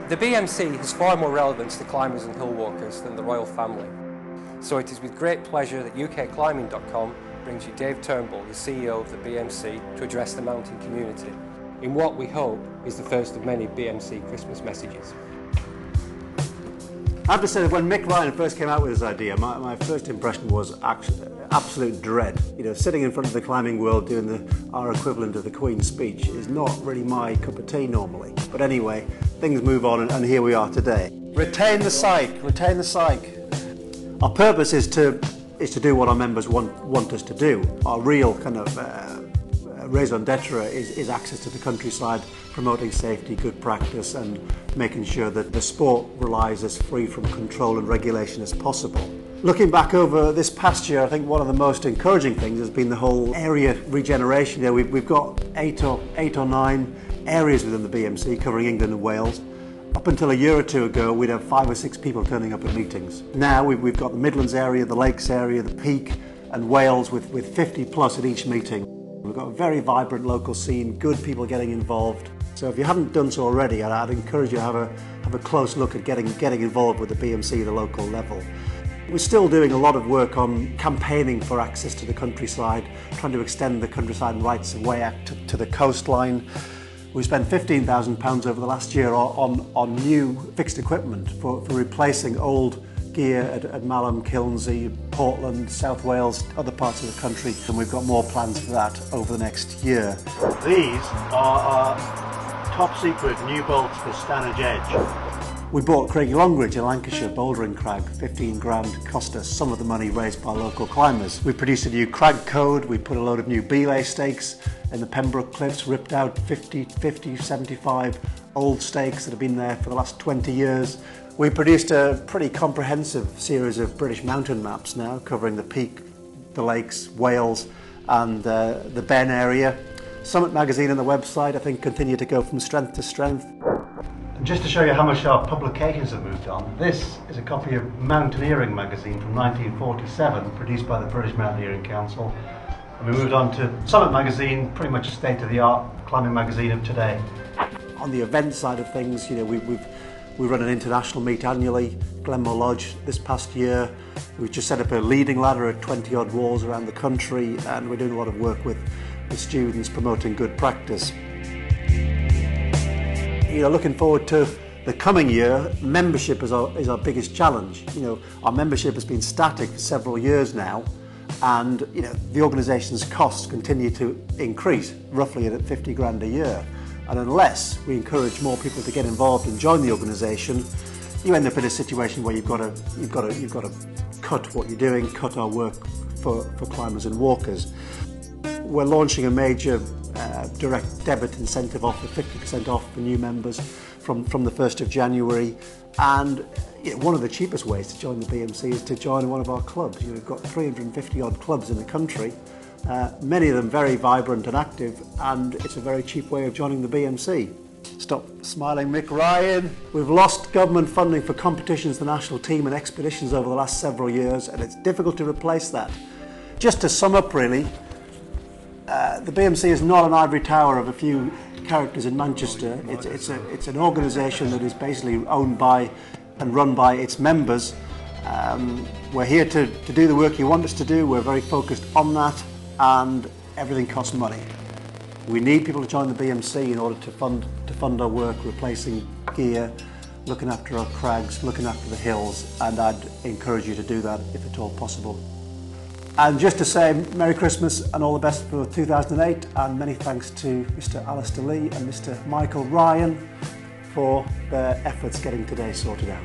The BMC has far more relevance to climbers and hill walkers than the royal family. So it is with great pleasure that UKClimbing.com brings you Dave Turnbull, the CEO of the BMC, to address the mountain community in what we hope is the first of many BMC Christmas messages. I have to say that when Mick Ryan first came out with his idea, my first impression was absolute dread. You know, sitting in front of the climbing world doing our equivalent of the Queen's speech is not really my cup of tea normally. But anyway, things move on and here we are today. Retain the psych, retain the psych. Our purpose is to do what our members want us to do. Our real kind of raison d'etre is access to the countryside, promoting safety, good practice and making sure that the sport relies as free from control and regulation as possible. Looking back over this past year, I think one of the most encouraging things has been the whole area regeneration. You know, we've got eight or nine areas within the BMC covering England and Wales. Up until a year or two ago, we'd have 5 or 6 people turning up at meetings. Now we've got the Midlands area, the Lakes area, the Peak and Wales with 50 plus at each meeting. We've got a very vibrant local scene, good people getting involved. So if you haven't done so already, I'd encourage you to have a close look at getting involved with the BMC at a local level. We're still doing a lot of work on campaigning for access to the countryside, trying to extend the Countryside Rights of Way Act to the coastline. We spent £15,000 over the last year on new fixed equipment for replacing old gear at Malham, Kilnsey, Portland, South Wales, other parts of the country, and we've got more plans for that over the next year. These are our top secret new bolts for Stanage Edge. We bought Craigie Longridge in Lancashire, bouldering crag, 15 grand, cost us some of the money raised by local climbers. We produced a new crag code, we put a load of new belay stakes in the Pembroke Cliffs, ripped out 50, 75 old stakes that have been there for the last 20 years. We produced a pretty comprehensive series of British mountain maps now, covering the Peak, the Lakes, Wales and the Ben area. Summit magazine and the website, I think, continue to go from strength to strength. And just to show you how much our publications have moved on, this is a copy of Mountaineering magazine from 1947, produced by the British Mountaineering Council. And we moved on to Summit magazine, pretty much a state-of-the-art climbing magazine of today. On the event side of things, you know, we run an international meet annually, Glenmore Lodge this past year. We've just set up a leading ladder at 20 odd walls around the country, and we're doing a lot of work with students promoting good practice. You know, looking forward to the coming year, membership is our biggest challenge. You know, our membership has been static for several years now, and you know, the organisation's costs continue to increase, roughly at 50 grand a year. And unless we encourage more people to get involved and join the organisation, you end up in a situation where you've got to cut what you're doing, cut our work for climbers and walkers. We're launching a major direct debit incentive offer, 50% off for new members from the 1st of January. And you know, one of the cheapest ways to join the BMC is to join one of our clubs. You know, we've got 350 odd clubs in the country. Many of them very vibrant and active, and it's a very cheap way of joining the BMC. Stop smiling, Mick Ryan. We've lost government funding for competitions, the national team and expeditions over the last several years, and it's difficult to replace that. Just to sum up really, the BMC is not an ivory tower of a few characters in Manchester. It's an organisation that is basically owned by and run by its members. We're here to do the work you want us to do. We're very focused on that, and everything costs money. We need people to join the BMC in order to fund our work, replacing gear, looking after our crags, looking after the hills, and I'd encourage you to do that if at all possible. And just to say Merry Christmas and all the best for 2008, and many thanks to Mr. Alistair Lee and Mr. Michael Ryan for their efforts getting today sorted out.